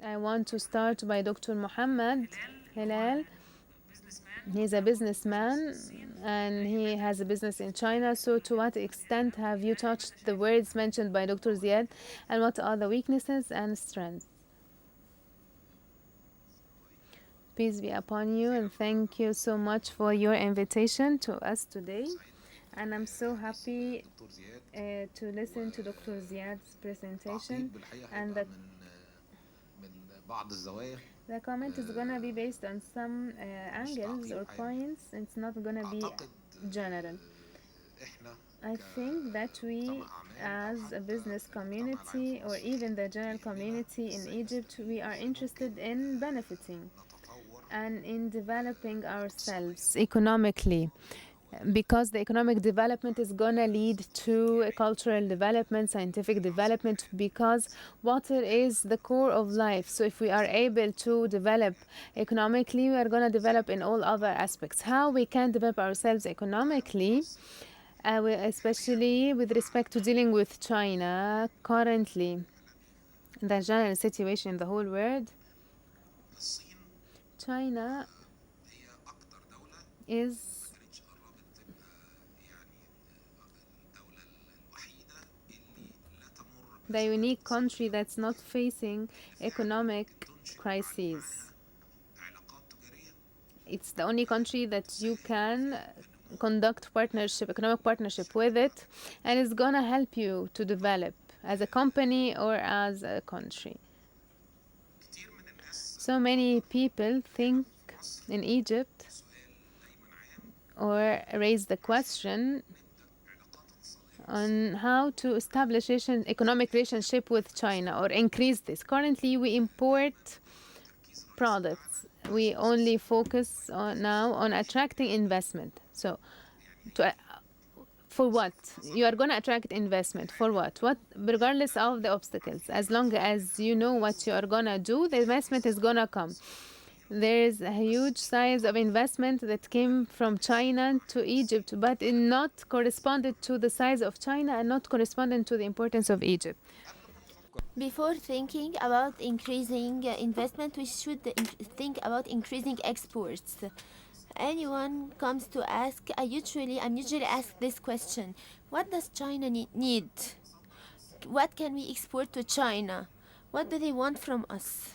I want to start by Dr. Mohamed Helal. He's a businessman and he has a business in China. So, to what extent have you touched the words mentioned by Dr. Ziad, and what are the weaknesses and strengths? Peace be upon you, and thank you so much for your invitation to us today. And I'm so happy to listen to Dr. Ziad's presentation. And the comment is gonna be based on some angles or points. It's not gonna be general. I think that we, as a business community or even the general community in Egypt, we are interested in benefiting and in developing ourselves economically, because the economic development is going to lead to a cultural development, scientific development, because water is the core of life. So if we are able to develop economically, we are going to develop in all other aspects. How we can develop ourselves economically, especially with respect to dealing with China currently, the general situation in the whole world. China is the unique country that's not facing economic crises. It's the only country that you can conduct partnership, economic partnership with it, and it's gonna help you to develop as a company or as a country. So many people think in Egypt or raise the question on how to establish economic relationship with China or increase this. Currently, we import products. We only focus now on attracting investment. So, for what? You are going to attract investment. For what? Regardless of the obstacles. As long as you know what you are going to do, the investment is going to come. There is a huge size of investment that came from China to Egypt, but it not corresponded to the size of China and not corresponding to the importance of Egypt. Before thinking about increasing investment, we should think about increasing exports. Anyone comes to ask, I'm usually asked this question: what does China need? What can we export to China? What do they want from us?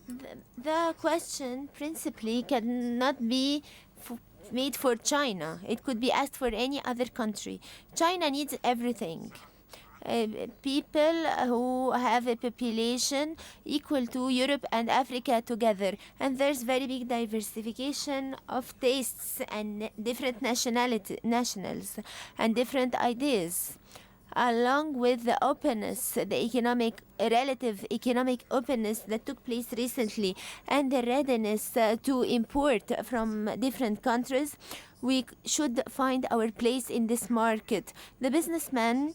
The question principally cannot be made for China. It could be asked for any other country. China needs everything. People who have a population equal to Europe and Africa together, and there's very big diversification of tastes and different nationals and different ideas, along with the openness, the relative economic openness that took place recently, and the readiness to import from different countries. We should find our place in this market. The businessman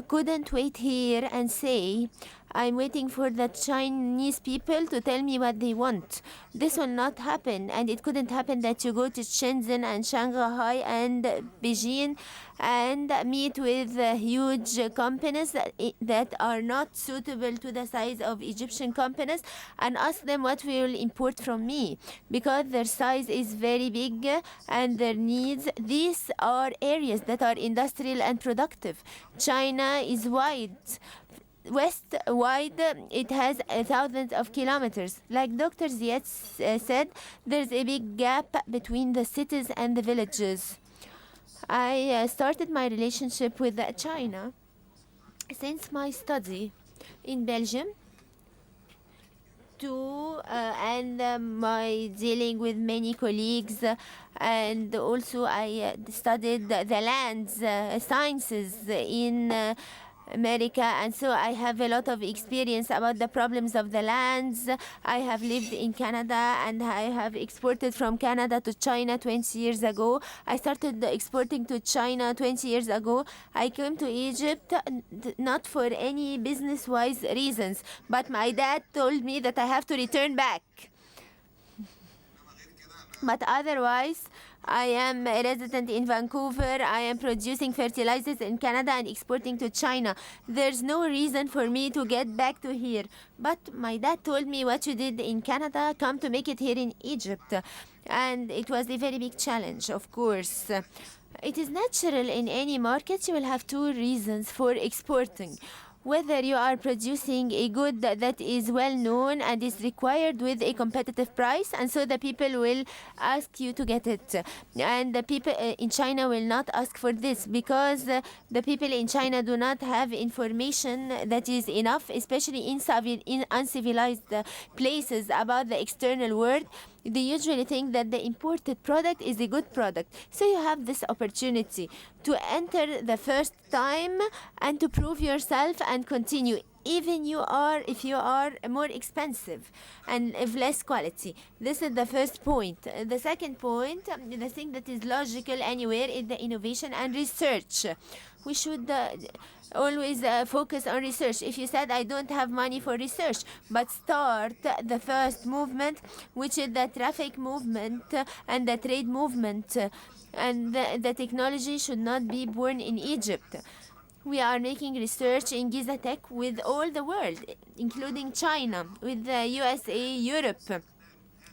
couldn't wait here and say, I'm waiting for the Chinese people to tell me what they want. This will not happen, and it couldn't happen that you go to Shenzhen and Shanghai and Beijing and meet with huge companies that are not suitable to the size of Egyptian companies and ask them what will import from me, because their size is very big and their needs. These are areas that are industrial and productive. China is wide, it has thousands of kilometers. Like Dr. Ziad said, there's a big gap between the cities and the villages. I started my relationship with China since my study in Belgium and my dealing with many colleagues, and also I studied the lands sciences in America, and so I have a lot of experience about the problems of the lands. I have lived in Canada and I have exported from Canada to China 20 years ago. I started exporting to China 20 years ago. I came to Egypt not for any business-wise reasons, but my dad told me that I have to return back. But otherwise, I am a resident in Vancouver. I am producing fertilizers in Canada and exporting to China. There's no reason for me to get back to here. But my dad told me what you did in Canada, come to make it here in Egypt. And it was a very big challenge, of course. It is natural in any market. You will have two reasons for exporting. Whether you are producing a good that is well known and is required with a competitive price, and so the people will ask you to get it. And the people in China will not ask for this because the people in China do not have information that is enough, especially in uncivilized places, about the external world. They usually think that the imported product is a good product. So you have this opportunity to enter the first time and to prove yourself and continue, even if you are more expensive and of less quality. This is the first point. The second point, the thing that is logical anywhere, is the innovation and research. We should always focus on research. If you said, I don't have money for research, but start the first movement, which is the traffic movement and the trade movement, and the technology should not be born in Egypt. We are making research in Giza Tech with all the world, including China, with the USA, Europe.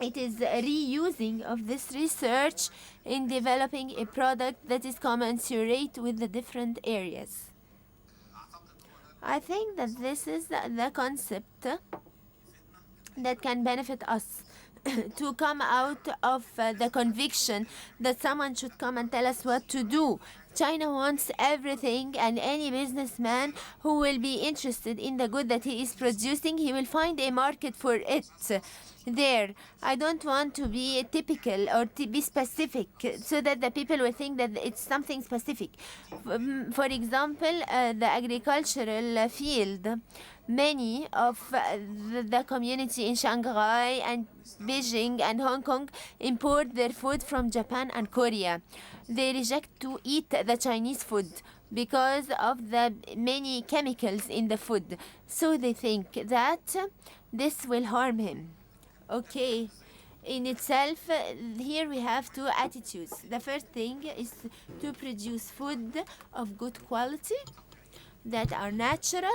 It is reusing of this research in developing a product that is commensurate with the different areas. I think that this is the concept that can benefit us to come out of the conviction that someone should come and tell us what to do. China wants everything, and any businessman who will be interested in the good that he is producing, he will find a market for it there. I don't want to be typical or to be specific so that the people will think that it's something specific. For example, the agricultural field. Many of the community in Shanghai and Beijing and Hong Kong import their food from Japan and Korea. They reject to eat the Chinese food because of the many chemicals in the food. So they think that this will harm him. Okay. In itself, here we have two attitudes. The first thing is to produce food of good quality that are natural,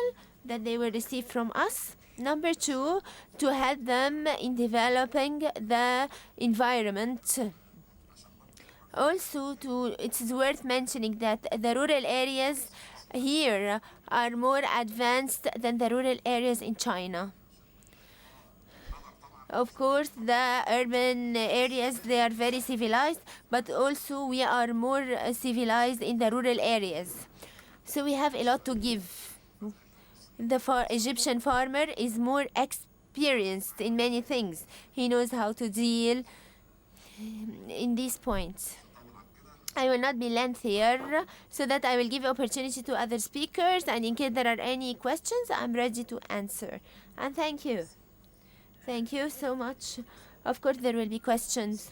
that they will receive from us. Number two, to help them in developing the environment. Also, it is worth mentioning that the rural areas here are more advanced than the rural areas in China. Of course, the urban areas, they are very civilized, but also we are more civilized in the rural areas. So we have a lot to give. The Egyptian farmer is more experienced in many things. He knows how to deal in these points. I will not be lengthier, so that I will give opportunity to other speakers, and in case there are any questions, I'm ready to answer. And thank you. Thank you so much. Of course, there will be questions.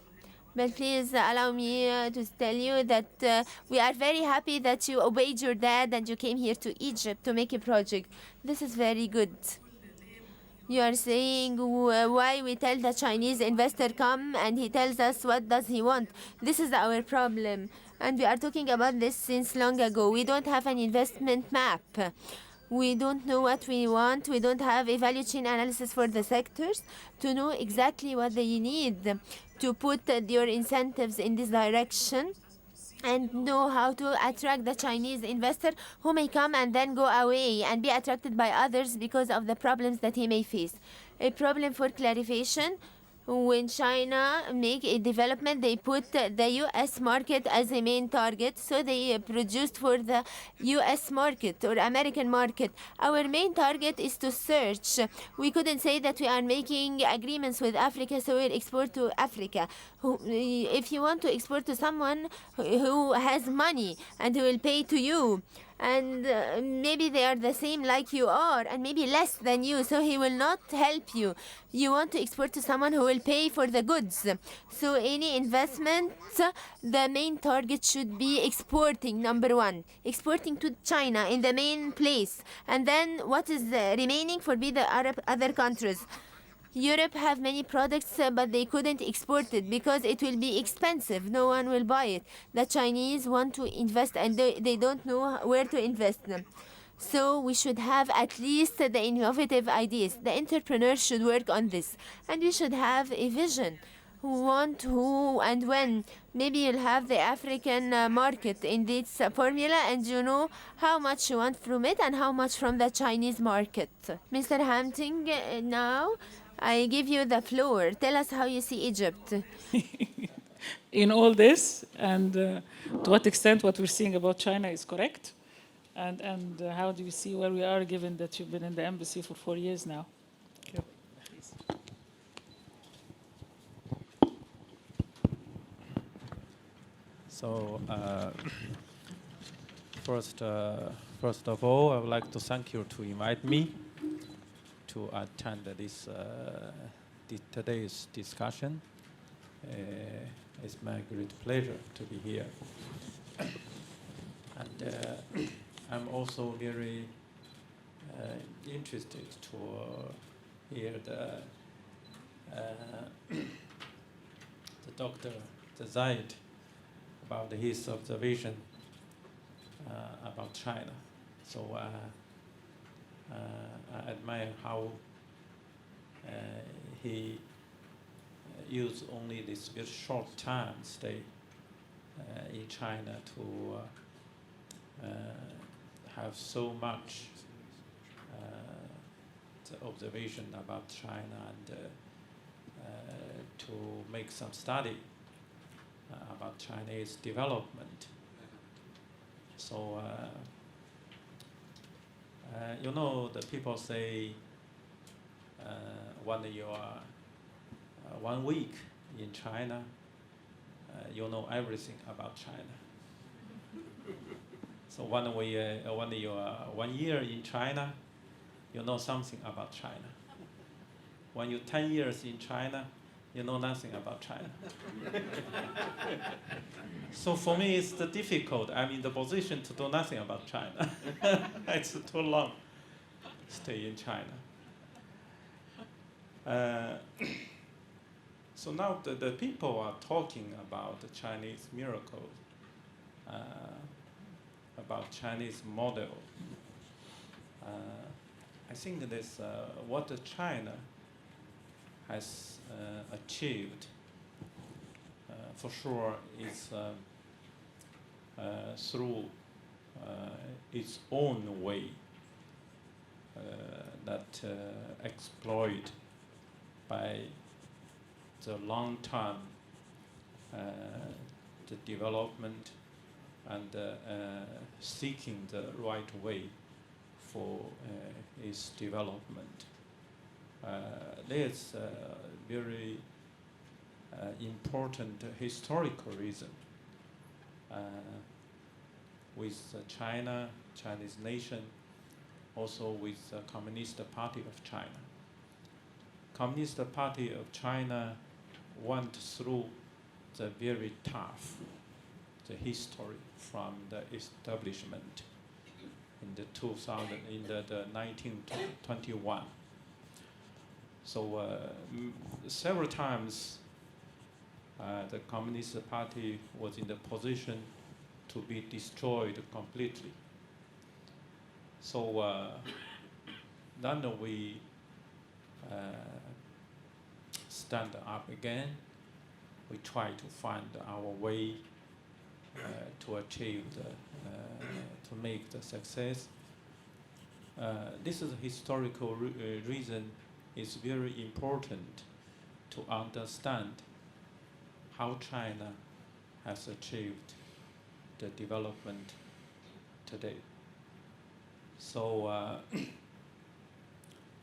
But please allow me to tell you that we are very happy that you obeyed your dad and you came here to Egypt to make a project. This is very good. You are saying why we tell the Chinese investor come and he tells us what does he want. This is our problem. And we are talking about this since long ago. We don't have an investment map. We don't know what we want. We don't have a value chain analysis for the sectors to know exactly what they need to put your incentives in this direction and know how to attract the Chinese investor who may come and then go away and be attracted by others because of the problems that he may face. A problem for clarification: when China make a development, they put the U.S. market as a main target, so they produced for the U.S. market or American market. Our main target is to search. We couldn't say that we are making agreements with Africa, so we'll export to Africa. If you want to export to someone who has money and who will pay to you, and maybe they are the same like you are and maybe less than you, so he will not help you. You want to export to someone who will pay for the goods. So any investment, the main target should be exporting. Number one, exporting to China in the main place, and then what is remaining for the other countries. Europe have many products, but they couldn't export it because it will be expensive. No one will buy it. The Chinese want to invest and they don't know where to invest them. So we should have at least the innovative ideas. The entrepreneurs should work on this. And we should have a vision. Who want, who, and when. Maybe you'll have the African market in this formula and you know how much you want from it and how much from the Chinese market. Mr. Hampton, now I give you the floor. Tell us how you see Egypt. In all this, and to what extent what we're seeing about China is correct, and how do you see where we are, given that you've been in the embassy for 4 years now? Okay. So, first of all, I would like to thank you to invite me to attend this today's discussion. It's my great pleasure to be here. And I'm also very interested to hear the Dr. Zaid about his observation about China. So I admire how he used only this very short time stay in China to have so much the observation about China and to make some study about Chinese development. So, you know, the people say when you are 1 week in China, you know everything about China. So when you are 1 year in China, you know something about China. When you're 10 years in China, you know nothing about China. So for me, it's difficult. I'm in the position to do nothing about China. It's too long stay in China. So now the people are talking about the Chinese miracles, about Chinese model. I think this what China has achieved for sure is through its own way that exploit by the long-term the development and seeking the right way for its development. There's a very important historical reason with China, Chinese nation, also with the Communist Party of China. Communist Party of China went through the very tough the history from the establishment in the 1921. So several times the Communist Party was in the position to be destroyed completely. So then we stand up again. We try to find our way to achieve to make the success. This is a historical reason. It's very important to understand how China has achieved the development today. So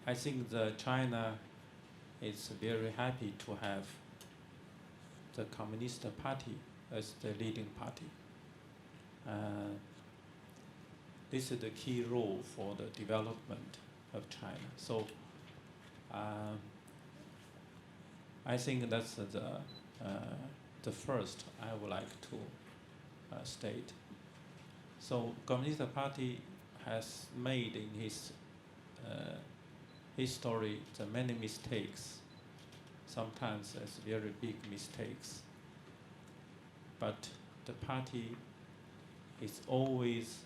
I think that China is very happy to have the Communist Party as the leading party. This is the key role for the development of China. So I think that's the first I would like to state. So Communist Party has made in his history the many mistakes sometimes as very big mistakes. But the party is always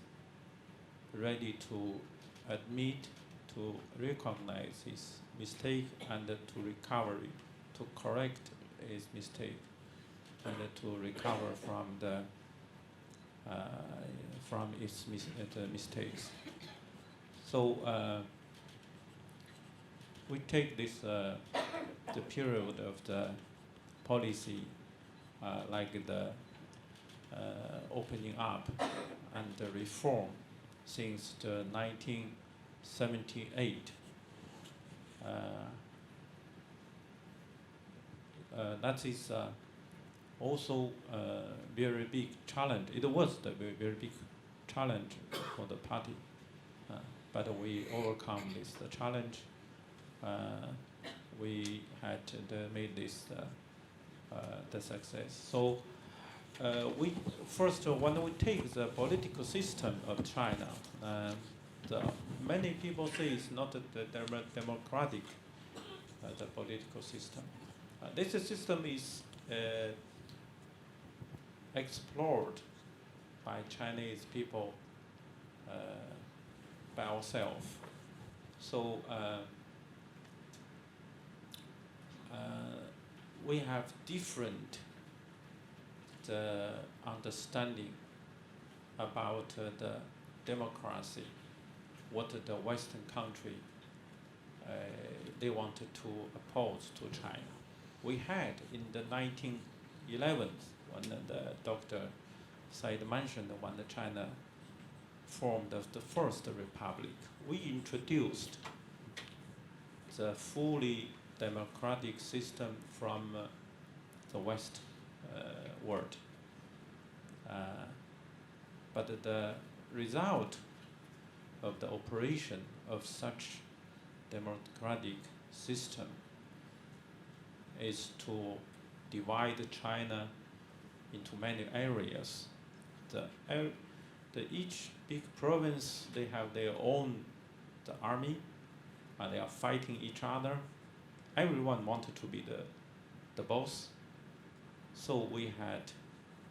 ready to admit, to recognize his mistake and to recover, to correct his mistake, and to recover from its mistakes. So we take this the period of the policy like the opening up and the reform since the 1978. That is also a very big challenge. It was the very big challenge for the party, but we overcome this challenge. We had made this the success. So we first, when we take the political system of China, many people say it's not the democratic the political system. This system is explored by Chinese people by ourselves. So we have different understanding about the democracy, what the Western country they wanted to oppose to China. We had in the 1911, when the Dr. Said mentioned when China formed the first republic, we introduced the fully democratic system from the West world. But the result of the operation of such democratic system is to divide China into many areas. Each big province, they have their own army, and they are fighting each other. Everyone wanted to be the boss. So we had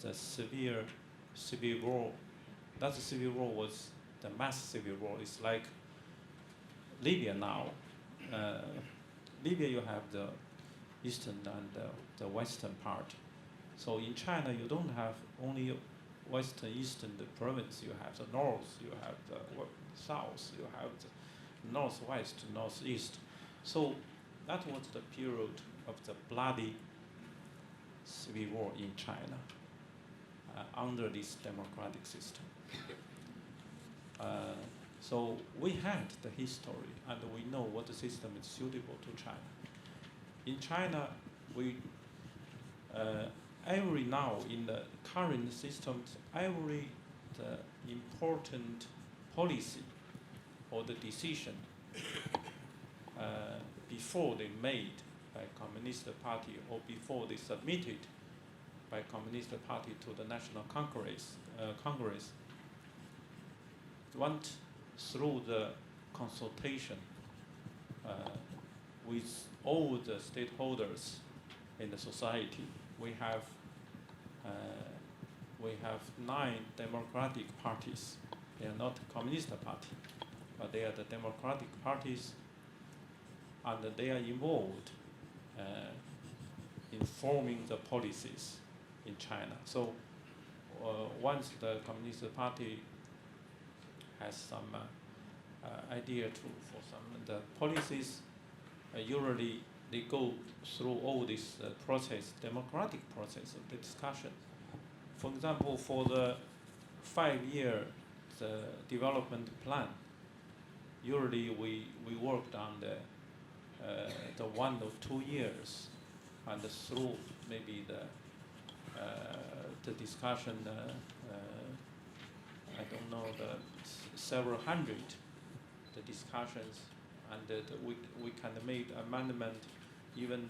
the severe civil war. That civil war was the mass civil war. It's like Libya now. Libya, you have the eastern and the western part. So in China, you don't have only western, eastern province. You have the north, you have the south, you have the northwest, northeast. So that was the period of the bloody civil war in China under this democratic system. So we had the history and we know what the system is suitable to China. In China, we every now in the current systems, every the important policy or the decision before they made by Communist Party or before they submitted by Communist Party to the National Congress went through the consultation with all the stakeholders in the society. We have 9 democratic parties. They are not Communist Party, but they are the democratic parties, and they are involved in forming the policies in China. So once the Communist Party has some idea for some of the policies, usually they go through all this democratic process of the discussion. For example, for the 5-year development plan, usually we worked on the 1 or 2 years, and through maybe the discussion, I don't know, several hundred the discussions, and we can make amendment, even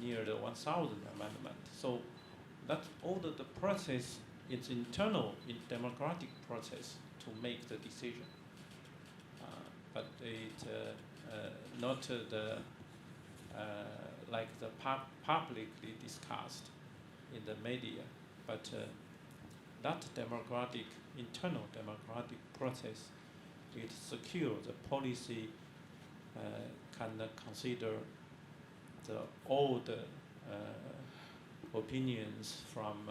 near the 1,000 amendment. So that's all the process. It's internal in democratic process to make the decision, but it not like like the publicly discussed in the media, but that internal democratic process, it secures the policy can consider all the opinions from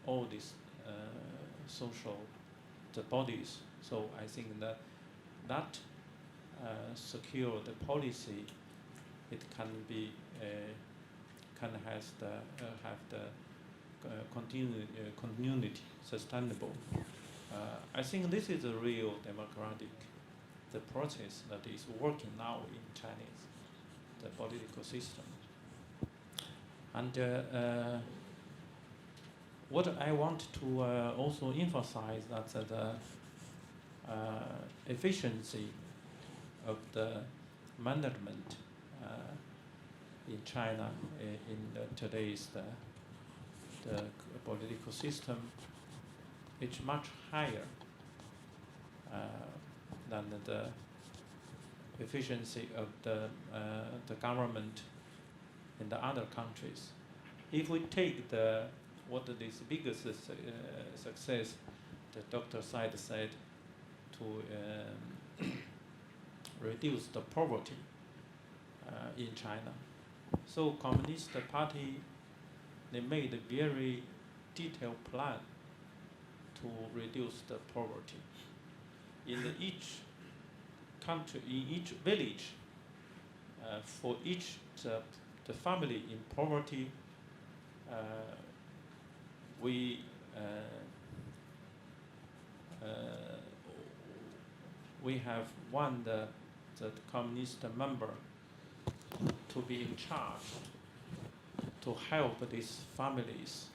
all these social bodies. So I think that secure the policy, it can be can have the continuity, sustainable. I think this is a real democratic the process that is working now in Chinese the political system. And what I want to also emphasize that the efficiency of the management in China in today's the political system is much higher than the efficiency of the government in the other countries. If we take what is biggest success, the Dr. Said said, to reduce the poverty in China. So Communist Party, they made a very detailed plan to reduce the poverty. In each country, in each village, for each the family in poverty, we have one the communist member to be in charge to help these families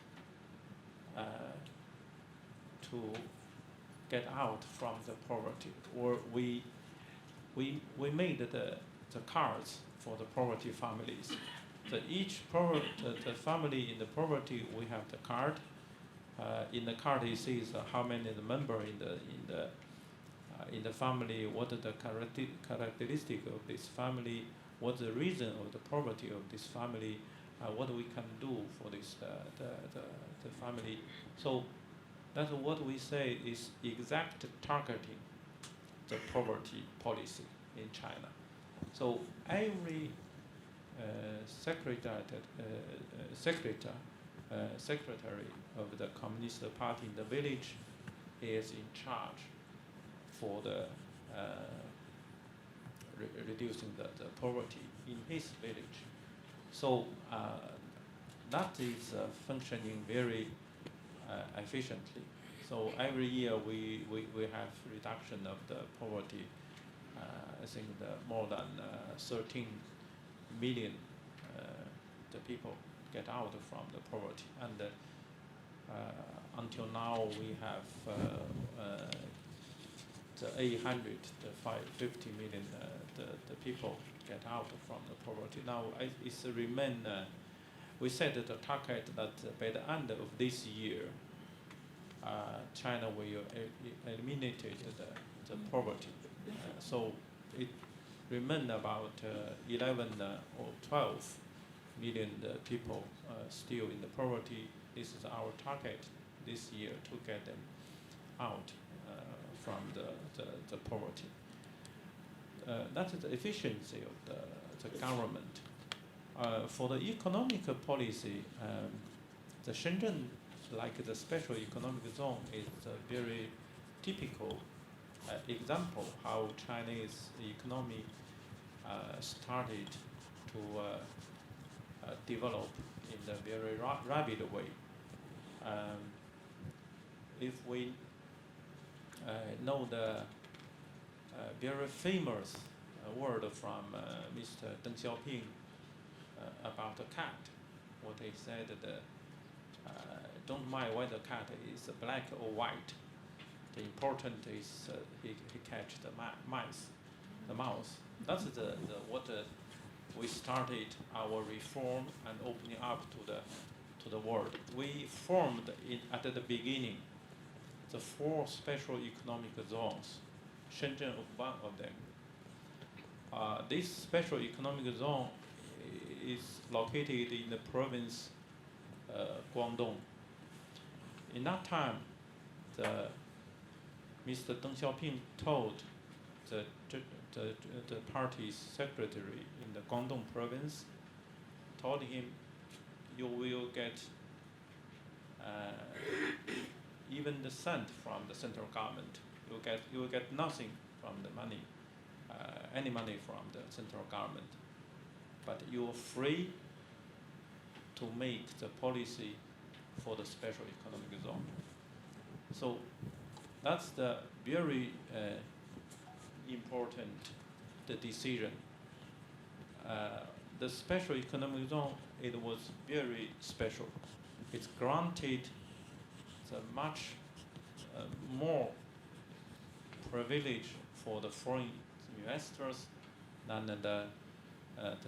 to get out from the poverty. Or we made the cards for the poverty families. So each the family in the poverty, we have the card. In the card, it says how many the member in the family, what are the characteristic of this family, what's the reason of the poverty of this family, what we can do for this the family. So that's what we say is exact targeting the poverty policy in China. So every secretary of the Communist Party in the village is in charge for the reducing the poverty in his village. So that is functioning very efficiently. So every year we have reduction of the poverty. I think more than 13 million the people get out from the poverty, and until now we have the 550 million the people get out from the poverty. Now it's remain. We set the target that by the end of this year, China will eliminate the poverty. So it remain about 11 or 12 million people still in the poverty. This is our target this year to get them out from the poverty. That is the efficiency of the government. For the economic policy, the Shenzhen, like the special economic zone, is a very typical example how Chinese economy started to develop in a very rapid way. If we know the very famous word from Mr. Deng Xiaoping about the cat, what he said, don't mind whether the cat is black or white. The important is he catch the mouse. That's what we started our reform and opening up to the world. We formed at the beginning the 4 special economic zones. Shenzhen was one of them. This special economic zone is located in the province Guangdong. In that time, Mr. Deng Xiaoping told the party's secretary in the Guangdong province, told him, you will get even the cent from the central government. You will get nothing from the money, any money from the central government. But you are free to make the policy for the special economic zone. So that's the very important decision. The special economic zone, it was very special. It's granted the much more privilege for the foreign investors than the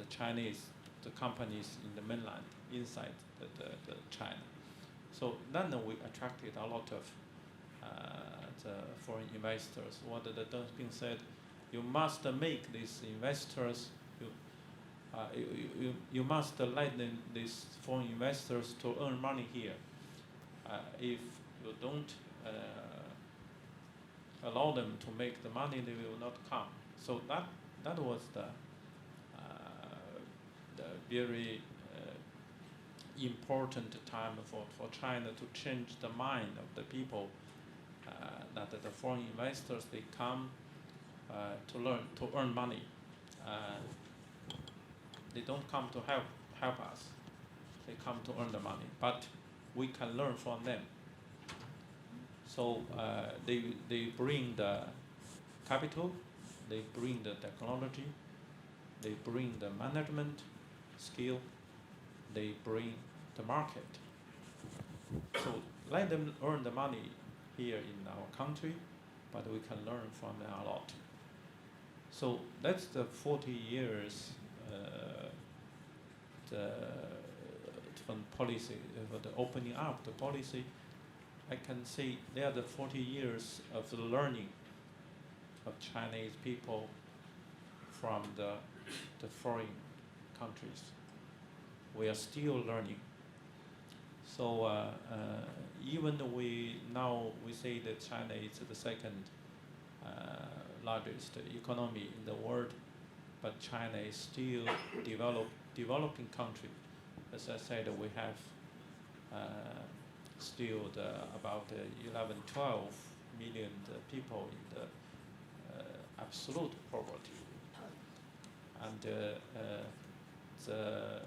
Chinese, the companies in the mainland, inside the China. So then we attracted a lot of the foreign investors. What the Deng Xiaoping said, you must make these investors, you must let these foreign investors to earn money here. If you don't allow them to make the money, they will not come. So that was the very important time for China to change the mind of the people, that the foreign investors, they come to earn money. They don't come to help us. They come to earn the money, but we can learn from them. So they bring the capital, they bring the technology, they bring the management skill, they bring the market. So let them earn the money here in our country, but we can learn from them a lot. So that's the 40 years from policy, for the opening up the policy. I can say they are the 40 years of the learning of Chinese people from the foreign countries. We are still learning. So even we say that China is the second largest economy in the world, but China is still developing country. As I said, we have still about 11, 12 million people in the absolute poverty. And the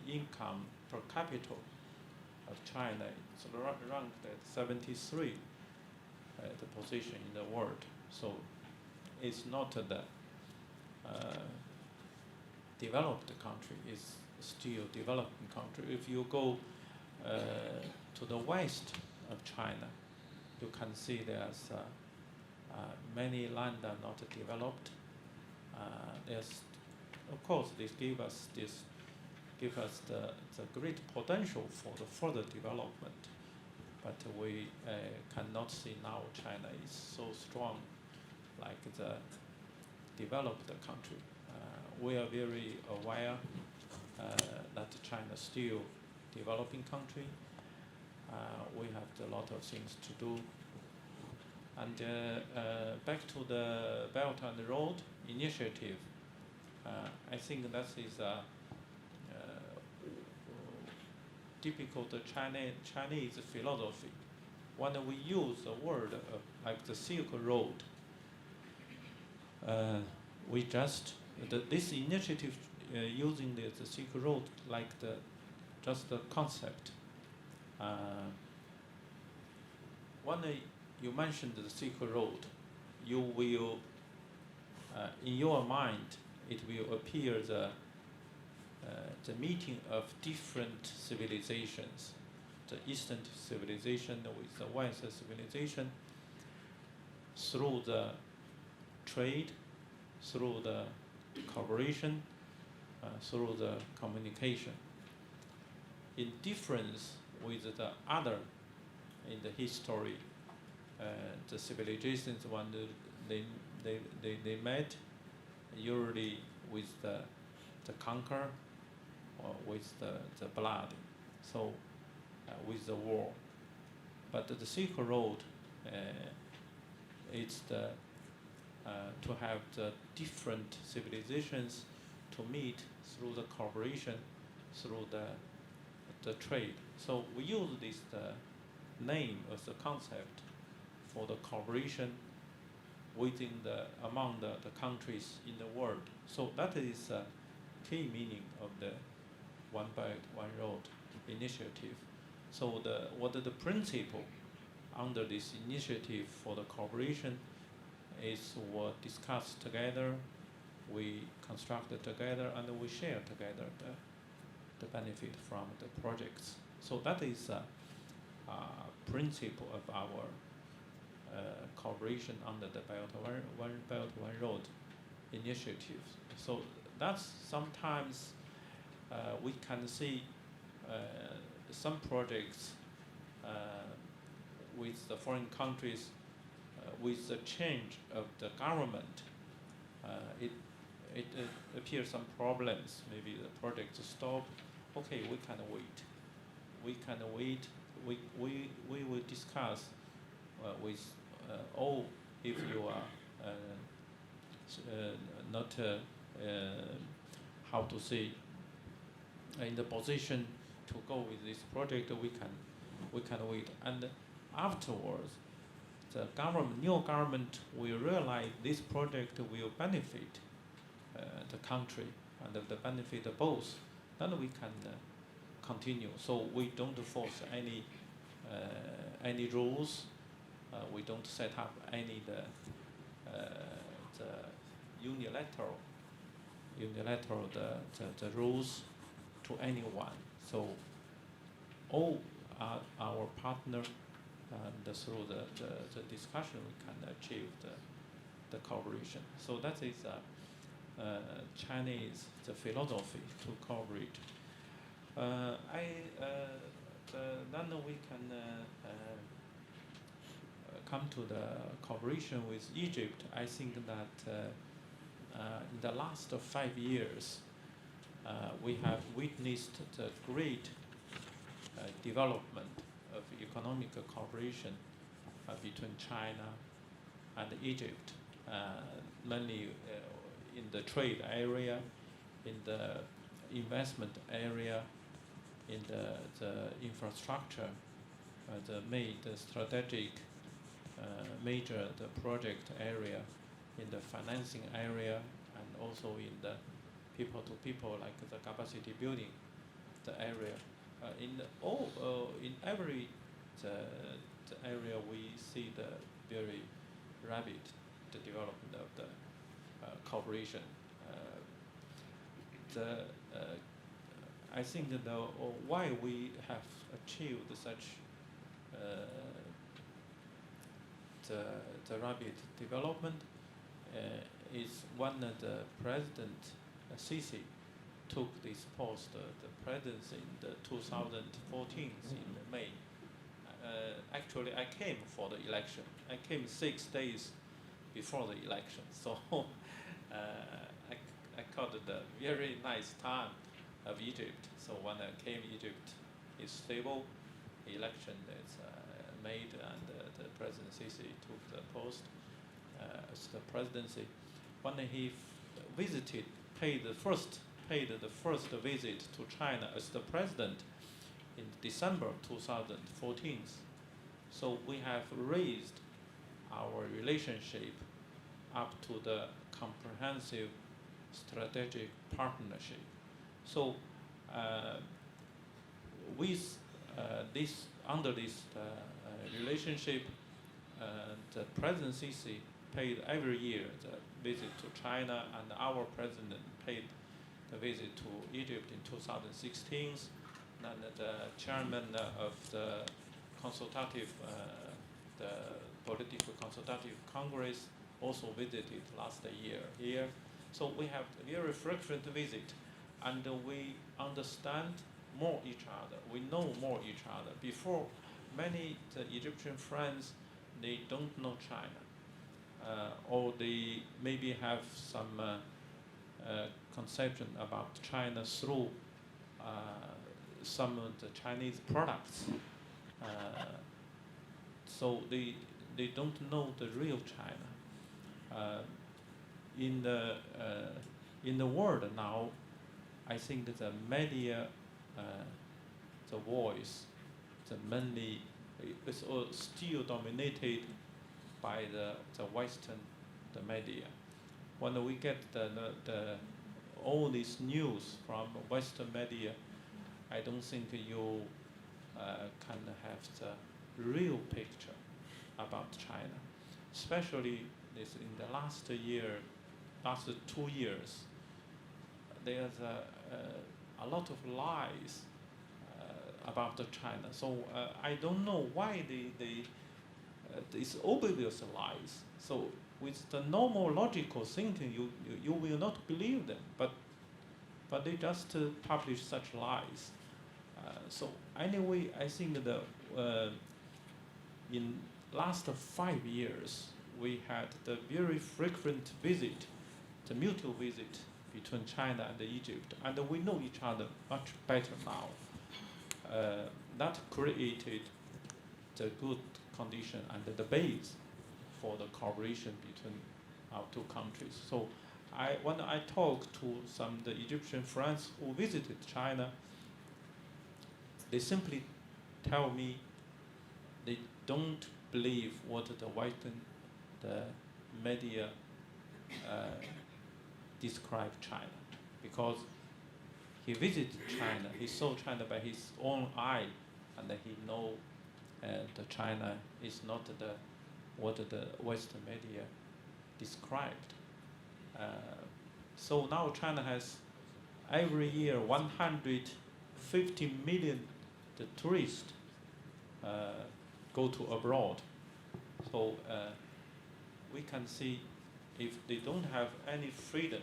income per capita of China is ranked at 73, the position in the world. So it's not the developed country, it's still developing country. If you go to the west of China, you can see there's many land are not developed. There's, of course, this give us the great potential for the further development, but we cannot see now China is so strong like the developed country. We are very aware that China is still developing country. We have a lot of things to do. And back to the Belt and Road Initiative, I think that is a typical Chinese philosophy. When we use the word like the Silk Road, we just this initiative using the Silk Road like just the concept. When you mentioned the Silk Road, you will in your mind it will appear the meeting of different civilizations, the Eastern civilization with the Western civilization, through the trade, through the cooperation, through the communication. In difference with the other in the history, the civilizations when they met usually with the conquer with the blood, so with the war. But the Silk Road, it's to have the different civilizations to meet through the cooperation, through the trade. So we use this name as a concept for the cooperation within among the countries in the world. So that is a key meaning of the One Belt, One Road initiative. So what are the principle under this initiative for the cooperation is what discussed together, we constructed together, and we share together the benefit from the projects. So that is a principle of our cooperation under the One Belt, One Road initiative. So that's sometimes we can see some projects with the foreign countries, with the change of the government, it appears some problems. Maybe the project stop. Okay, we can wait. We can wait. We will discuss with all if you are not how to say in the position to go with this project. We can wait, and afterwards, the new government will realize this project will benefit the country and the benefit of both. Then we can continue. So we don't force any rules. We don't set up any the unilateral the rules to anyone. So all are our partner, and through the discussion we can achieve the cooperation. So that is Chinese the philosophy to cooperate. Then we can come to the cooperation with Egypt. I think that in the last 5 years, we have witnessed the great development of economic cooperation between China and Egypt, mainly in the trade area, in the investment area, in the infrastructure, the strategic major project area, in the financing area, and also in the people-to-people, like the capacity building, the area. In every the area we see the very rapid the development of the cooperation. I think that why we have achieved such the rapid development is one of the President Sisi took this post, the presidency in the 2014 in May. Actually, I came for the election. I came 6 days before the election, so I caught the very nice time of Egypt. So when I came, Egypt is stable. Election is made, and the President Sisi took the post as the presidency. When he paid the first visit to China as the president in December 2014. So we have raised our relationship up to the comprehensive strategic partnership. So under this relationship, the President Sisi paid every year the visit to China, and our president paid the visit to Egypt in 2016. And the chairman of the consultative, the political consultative Congress also visited last year here. So we have a very frequent visit, and we understand more each other. We know more each other. Before, many the Egyptian friends, they don't know China, or they maybe have some conception about China through some of the Chinese products. So they don't know the real China. In the world now, I think that the media, the voice, the mainly is still dominated by the Western the media. When we get all this news from Western media, I don't think you can have the real picture about China, especially this in the last 2 years. There's a lot of lies about China. So I don't know why it's obvious lies. So with the normal logical thinking, you will not believe them. But they just publish such lies. So anyway, I think in last 5 years, we had the very frequent visit, the mutual visit between China and Egypt, and we know each other much better now. That created the good condition and the base for the cooperation between our two countries. So when I talk to some of the Egyptian friends who visited China, they simply tell me they don't believe what the media describe China, because he visited China, he saw China by his own eye, and he know that China is not what the Western media described. So now China has every year 150 million tourists go to abroad. So we can see if they don't have any freedom,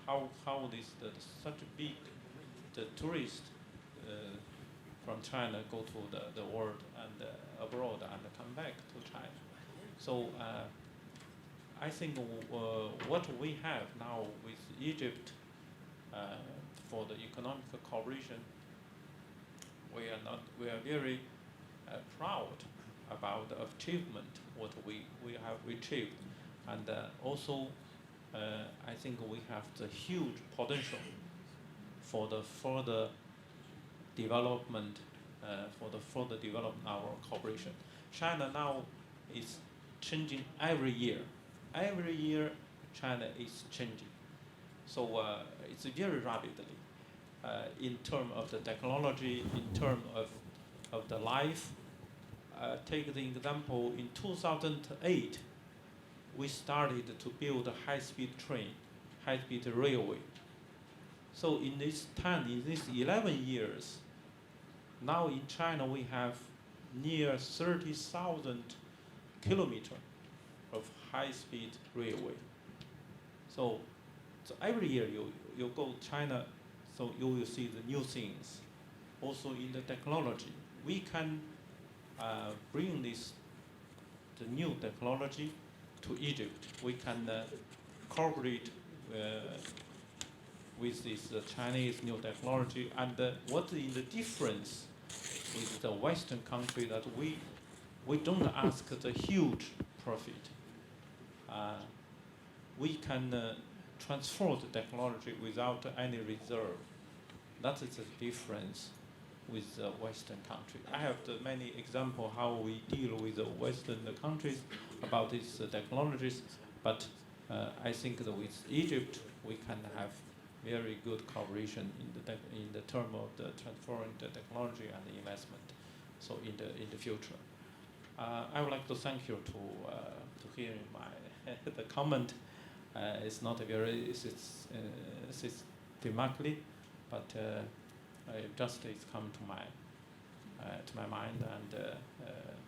how such big tourists from China go to the world and abroad and come back to China. So I think what we have now with Egypt for the economic cooperation, we are very proud about the achievement what we have achieved, and also I think we have the huge potential for the further development, our cooperation. China now is changing every year. Every year, China is changing. So it's very rapidly in terms of the technology, in terms of the life. Take the example, in 2008, we started to build a high-speed train, high-speed railway. So in these 11 years, now in China we have near 30,000 kilometers of high-speed railway. So every year you go to China, so you will see the new things. Also in the technology, we can bring the new technology to Egypt. We can cooperate with this Chinese new technology, and what is the difference with the Western country that we don't ask the huge profit. We can transfer the technology without any reserve. That is the difference with the Western country. I have many examples how we deal with the Western countries about these technologies, but I think that with Egypt we can have very good cooperation in the term of the transferring the technology and the investment. So in the future, I would like to thank you to hearing my the comment. It's not a very systematically, but just it's come to my mind, and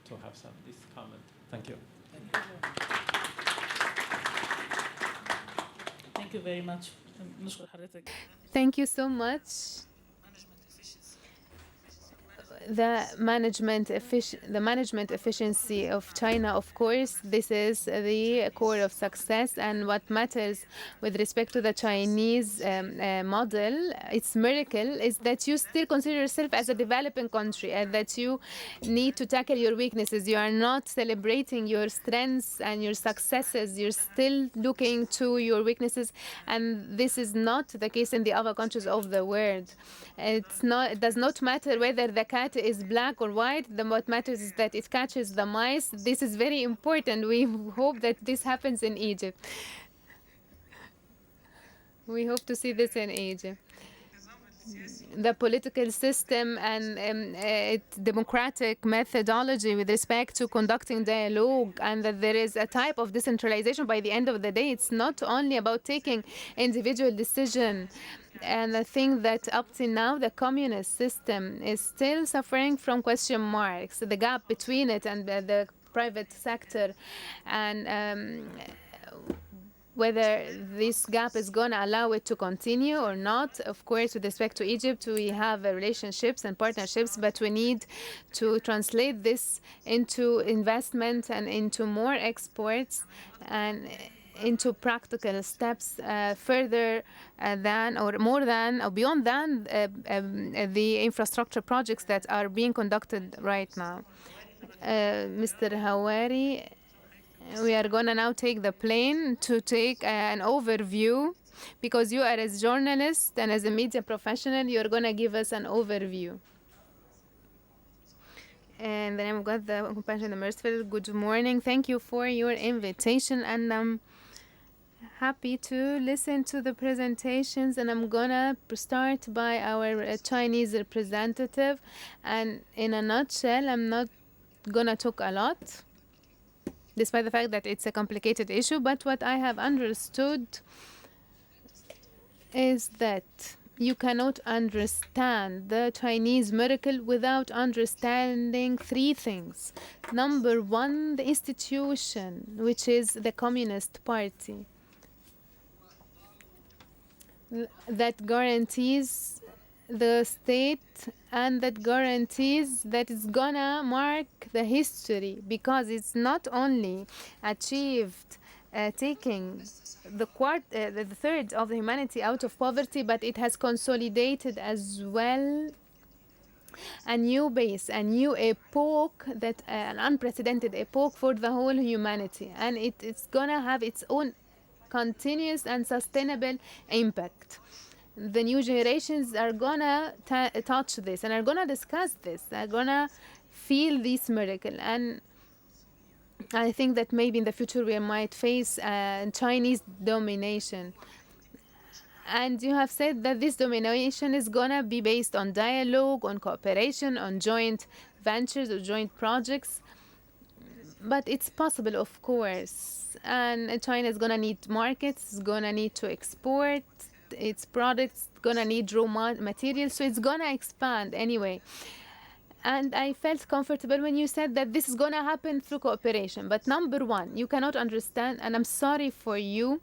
to have this comment. Thank you. Thank you very much. نشكر حضرتك. Thank you so much. the management efficiency of China, of course, this is the core of success. And what matters with respect to the Chinese model, its miracle is that you still consider yourself as a developing country and that you need to tackle your weaknesses. You are not celebrating your strengths and your successes. You're still looking to your weaknesses, and this is not the case in the other countries of the world. It does not matter whether the cat is black or white. What matters is that it catches the mice. This is very important. We hope that this happens in Egypt. We hope to see this in Egypt. The political system and its democratic methodology with respect to conducting dialogue, and that there is a type of decentralization. By the end of the day, it's not only about taking individual decision. And I think that up to now, the communist system is still suffering from question marks, the gap between it and the private sector, and whether this gap is going to allow it to continue or not. Of course, with respect to Egypt, we have relationships and partnerships, but we need to translate this into investment and into more exports and into practical steps further than or more than or beyond than the infrastructure projects that are being conducted right now. Mr. Hawary, we are going to now take the plane to take an overview, because you are as a journalist and as a media professional, you're going to give us an overview. In the name of God, the compassionate, the merciful, good morning. Thank you for your invitation, and I'm happy to listen to the presentations. And I'm gonna start by our Chinese representative. And in a nutshell, I'm not gonna talk a lot, despite the fact that it's a complicated issue. But what I have understood is that you cannot understand the Chinese miracle without understanding three things. Number one, the institution, which is the Communist Party, that guarantees the state and that guarantees that it's gonna mark the history, because it's not only achieved taking the third of the humanity out of poverty, but it has consolidated as well a new base, a new epoch, that an unprecedented epoch for the whole humanity, and it's gonna have its own continuous and sustainable impact. The new generations are gonna touch this and are gonna discuss this, are gonna feel this miracle. And I think that maybe in the future we might face Chinese domination. And you have said that this domination is gonna be based on dialogue, on cooperation, on joint ventures or joint projects. But it's possible, of course. And China is gonna need markets, it's gonna need to export its products, gonna need raw materials, so it's gonna expand anyway. And I felt comfortable when you said that this is gonna happen through cooperation. But number one, you cannot understand, and I'm sorry for you,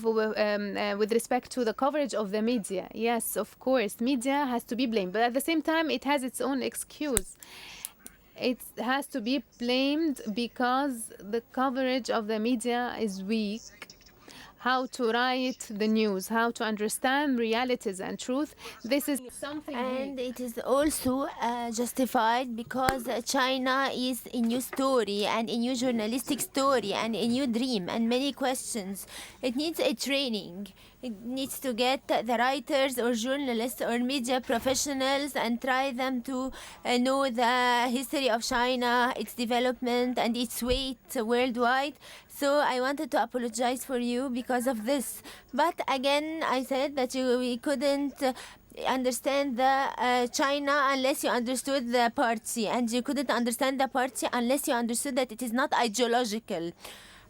with respect to the coverage of the media. Yes, of course, media has to be blamed, but at the same time, it has its own excuse. It has to be blamed because the coverage of the media is weak. How to write the news, how to understand realities and truth. This is something. And it is also justified because China is a new story and a new journalistic story and a new dream and many questions. It needs a training. It needs to get the writers or journalists or media professionals and try them to know the history of China, its development and its weight worldwide. So I wanted to apologize for you because of this. But again, I said that we couldn't understand the China unless you understood the party, and you couldn't understand the party unless you understood that it is not ideological.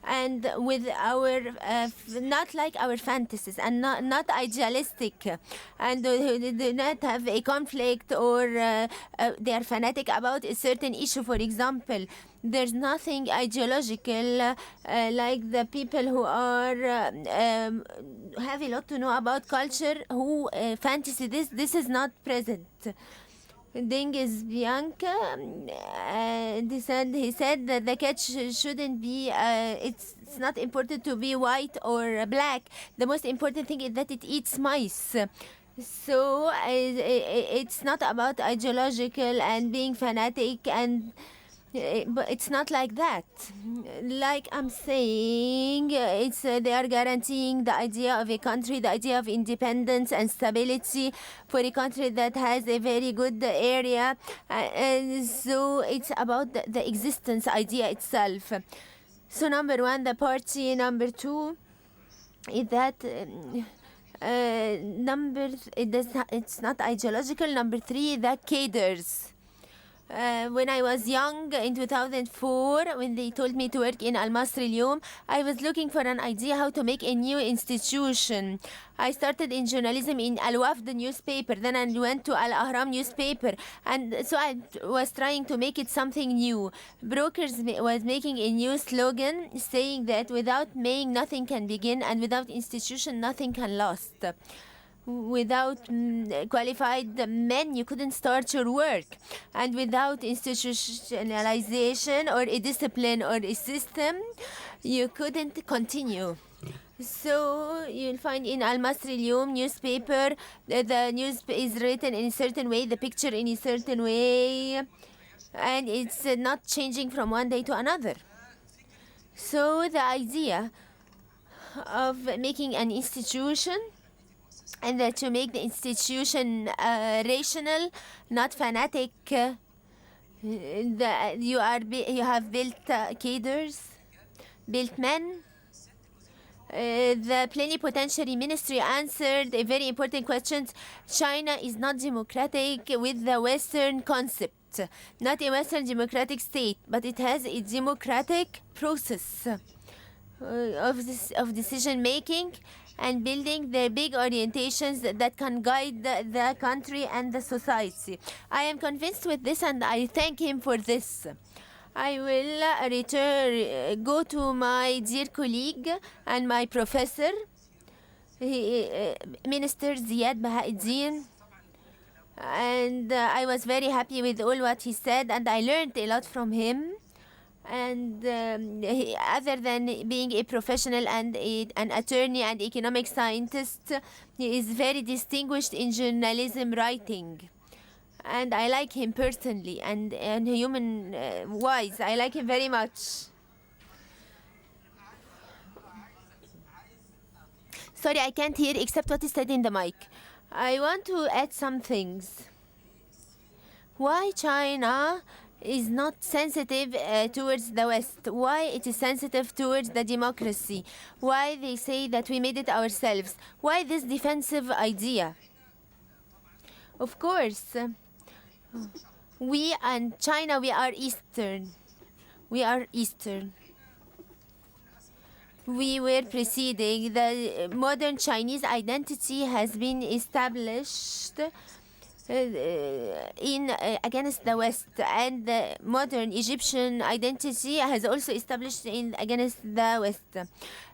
And with our not like our fantasies and not idealistic, and do not have a conflict or they are fanatic about a certain issue. For example, there's nothing ideological like the people who are have a lot to know about culture who fantasy this is not present. Dingus Bianca, he said that the catch shouldn't be, it's not important to be white or black. The most important thing is that it eats mice. So it's not about ideological and being fanatic, and but it's not like that. Like I'm saying, it's they are guaranteeing the idea of a country, the idea of independence and stability for a country that has a very good area, and so it's about the existence idea itself. So number one, the party. Number two is that. It's not ideological. Number three, the cadres. When I was young in 2004, when they told me to work in Al Masri Al-Yawm, I was looking for an idea how to make a new institution. I started in journalism in Al Wafd newspaper, then I went to Al Ahram newspaper, and so I was trying to make it something new. Brokers was making a new slogan saying that without Maying nothing can begin, and without institution nothing can last. Without qualified men, you couldn't start your work. And without institutionalization or a discipline or a system, you couldn't continue. So you'll find in Al Masri Al-Yawm newspaper, the news is written in a certain way, the picture in a certain way, and it's not changing from one day to another. So the idea of making an institution, and that to make the institution rational, not fanatic. You have built cadres, built men. The plenipotentiary ministry answered a very important question. China is not democratic with the Western concept, not a Western democratic state, but it has a democratic process of decision making and building the big orientations that can guide the country and the society. I am convinced with this, and I thank him for this. I will go to my dear colleague and my professor, Minister Ziad Bahauddin, and I was very happy with all what he said, and I learned a lot from him. And other than being a professional and an attorney and economic scientist, he is very distinguished in journalism writing. And I like him personally, and human-wise, I like him very much. Sorry, I can't hear except what is said in the mic. I want to add some things. Why China is not sensitive towards the West? Why it is sensitive towards the democracy? Why they say that we made it ourselves? Why this defensive idea? Of course, we and China, we are Eastern. We are Eastern. We were preceding. The modern Chinese identity has been established against the West, and the modern Egyptian identity has also established against the West.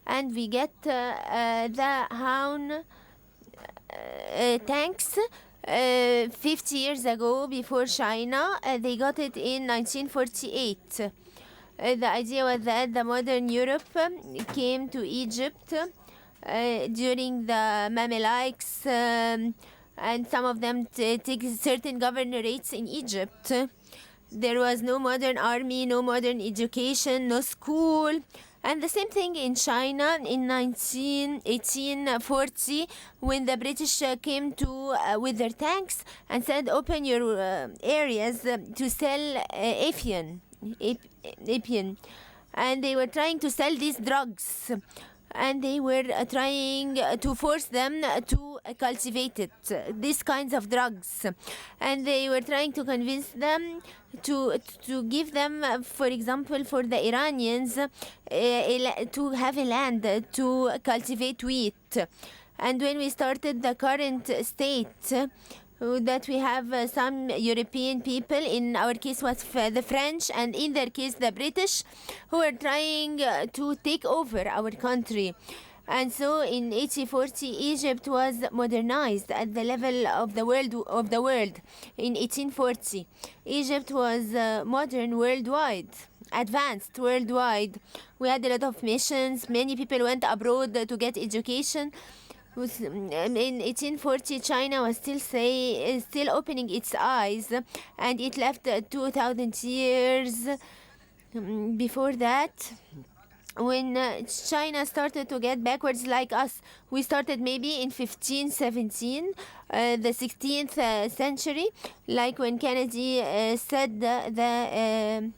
And we get the Han tanks 50 years ago before China. They got it in 1948. The idea was that the modern Europe came to Egypt during the Mamluks, and some of them take certain governorates in Egypt. There was no modern army, no modern education, no school. And the same thing in China in 1840, when the British came to with their tanks and said, open your areas to sell Apium. And they were trying to sell these drugs. And they were trying to force them to cultivate it, these kinds of drugs. And they were trying to convince them to give them, for example, for the Iranians, to have a land to cultivate wheat. And when we started the current state, that we have some European people, in our case was the French, and in their case the British, who are trying to take over our country. And so in 1840, Egypt was modernized at the level of the world. In 1840, Egypt was modern worldwide, advanced worldwide. We had a lot of missions. Many people went abroad to get education. In 1840, China was still opening its eyes, and it left 2,000 years before that. When China started to get backwards like us, we started maybe in 1517, the 16th century, like when Kennedy said the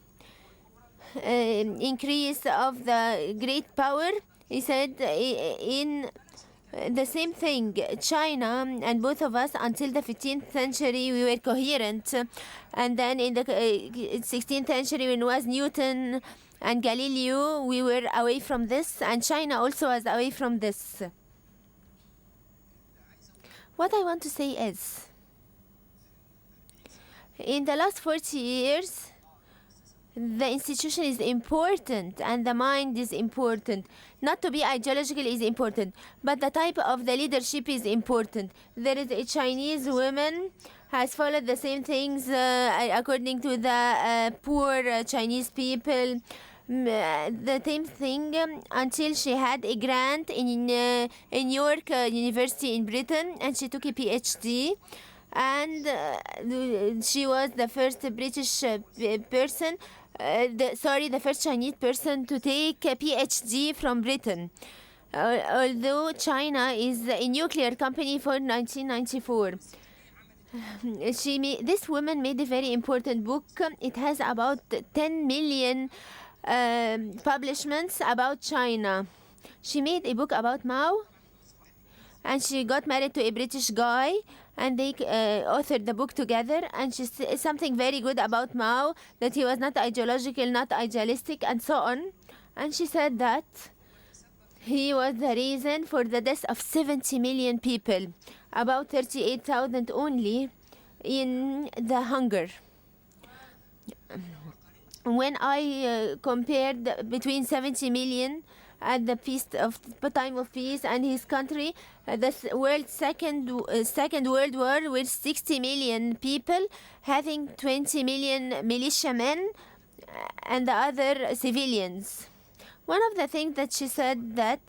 increase of the great power. He said in the same thing, China and both of us until the 15th century we were coherent, and then in the 16th century when it was Newton and Galileo, we were away from this, and China also was away from this. What I want to say is, in the last 40 years, the institution is important and the mind is important. Not to be ideological is important, but the type of the leadership is important. There is a Chinese woman has followed the same things according to the poor Chinese people. The same thing until she had a grant in York University in Britain, and she took a PhD, and she was the first British person, the first Chinese person to take a PhD from Britain. Although China is a nuclear company for 1994. This woman made a very important book. It has about 10 million publishments about China. She made a book about Mao, and she got married to a British guy, and they authored the book together, and she said something very good about Mao, that he was not ideological, not idealistic, and so on. And she said that he was the reason for the death of 70 million people, about 38,000 only in the hunger. When I compared between 70 million at the time of peace and his country, the second World War, with 60 million people, having 20 million militiamen and the other civilians. One of the things that she said that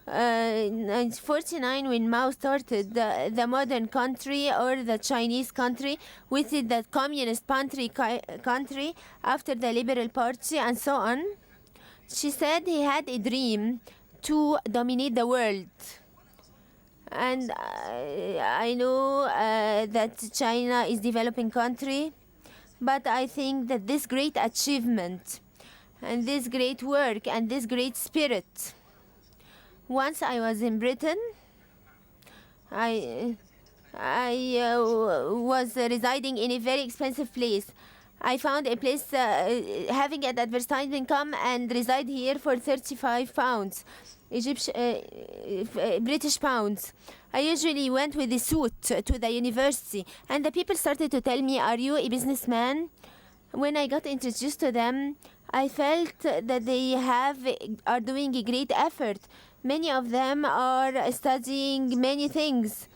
in 1949, when Mao started the modern country or the Chinese country, with it the communist country after the Liberal Party and so on, she said he had a dream to dominate the world. And I know that China is a developing country, but I think that this great achievement and this great work and this great spirit. Once I was in Britain, I was residing in a very expensive place. I found a place having an advertisement, come and reside here for 35 pounds, British pounds. I usually went with a suit to the university, and the people started to tell me, "Are you a businessman?" When I got introduced to them, I felt that they are doing a great effort. Many of them are studying many things,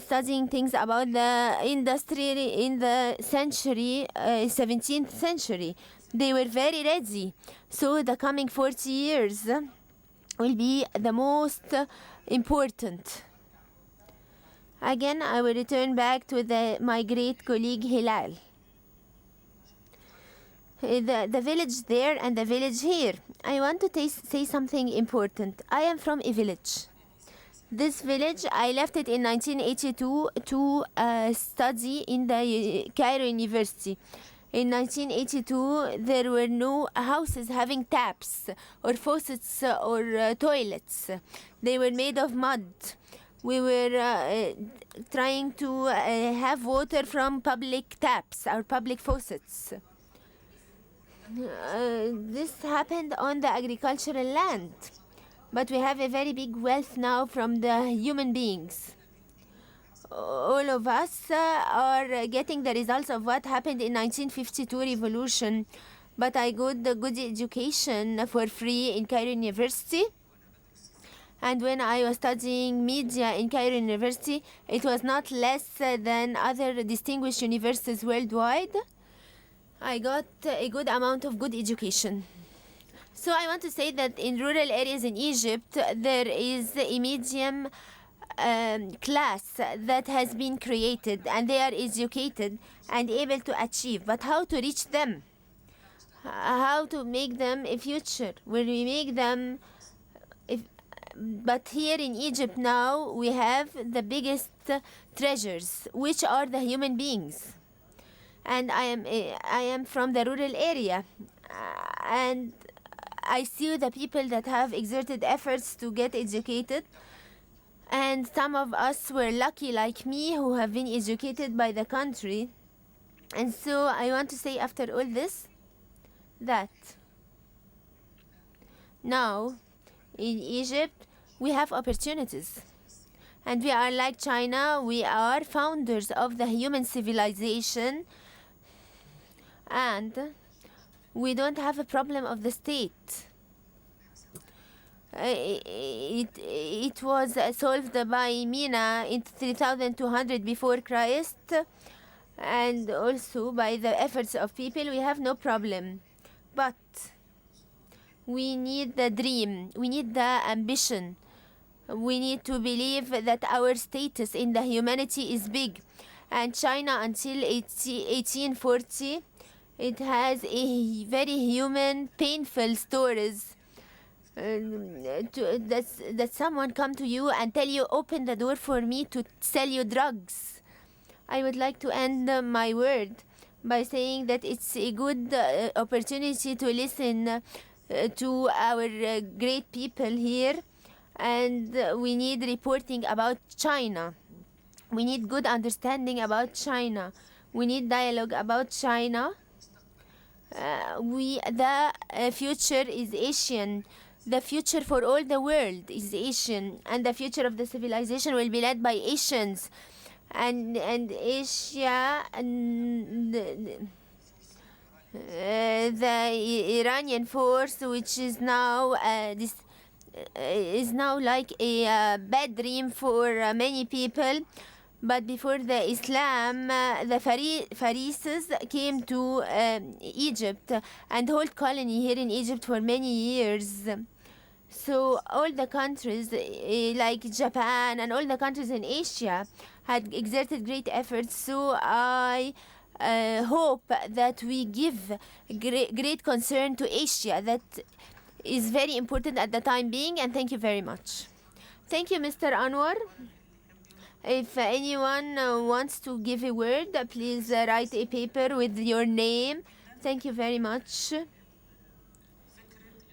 studying things about the industry in the 17th century. They were very ready. So the coming 40 years will be the most important. Again, I will return back to my great colleague Helal. The village there and the village here. I want to say something important. I am from a village. This village, I left it in 1982 to study in the Cairo University. In 1982, there were no houses having taps or faucets or toilets. They were made of mud. We were trying to have water from public taps or public faucets. This happened on the agricultural land, but we have a very big wealth now from the human beings. All of us are getting the results of what happened in 1952 revolution, but I got the good education for free in Cairo University, And when I was studying media in Cairo University, it was not less than other distinguished universities worldwide. I got a good amount of good education. So I want to say that in rural areas in Egypt, there is a medium class that has been created, and they are educated and able to achieve. But how to reach them? How to make them a future where we make them but here in Egypt now we have the biggest treasures, which are the human beings. And I am from the rural area, and I see the people that have exerted efforts to get educated, and some of us were lucky like me who have been educated by the country. And so I want to say after all this that now in Egypt we have opportunities, and we are like China. We are founders of the human civilization, and we don't have a problem of the state. It was solved by Mina in 3200 before Christ, and also by the efforts of people. We have no problem, but we need the dream, we need the ambition. We need to believe that our status in the humanity is big. And China until 1840, it has a very human, painful stories. That someone come to you and tell you, open the door for me to sell you drugs. I would like to end my word by saying that it's a good opportunity to listen to our great people here, and we need reporting about China. We need good understanding about China. We need dialogue about China. The future is Asian. The future for all the world is Asian, and the future of the civilization will be led by Asians. And Asia, the Iranian force, which is now like a bad dream for many people. But before the Islam, the Pharisees came to Egypt and hold colony here in Egypt for many years. So all the countries like Japan and all the countries in Asia had exerted great efforts. So I hope that we give great concern to Asia. That is very important at the time being, and thank you very much. Thank you, Mr. Anwar. If anyone wants to give a word, please write a paper with your name. Thank you very much.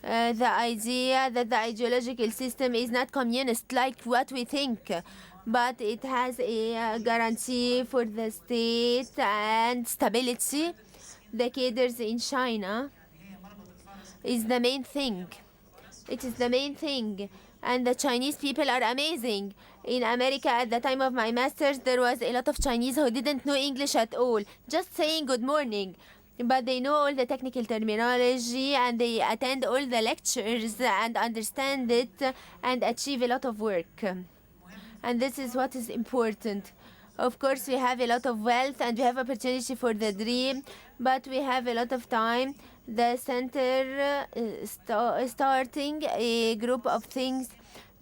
The idea that the ideological system is not communist like what we think, but it has a guarantee for the state and stability. The cadres in China is the main thing. It is the main thing. And the Chinese people are amazing. In America, at the time of my master's, there was a lot of Chinese who didn't know English at all, just saying good morning. But they know all the technical terminology, and they attend all the lectures and understand it and achieve a lot of work. And this is what is important. Of course, we have a lot of wealth and we have opportunity for the dream, but we have a lot of time. The center starting a group of things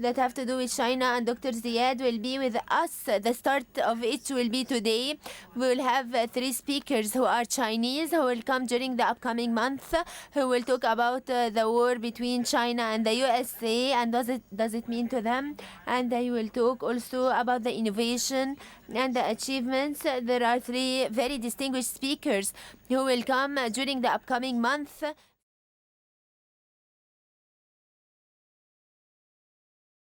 that have to do with China, and Dr. Ziad will be with us. The start of it will be today. We will have 3 speakers who are Chinese who will come during the upcoming month, who will talk about the war between China and the USA and does it mean to them. And they will talk also about the innovation and the achievements. There are 3 very distinguished speakers who will come during the upcoming month.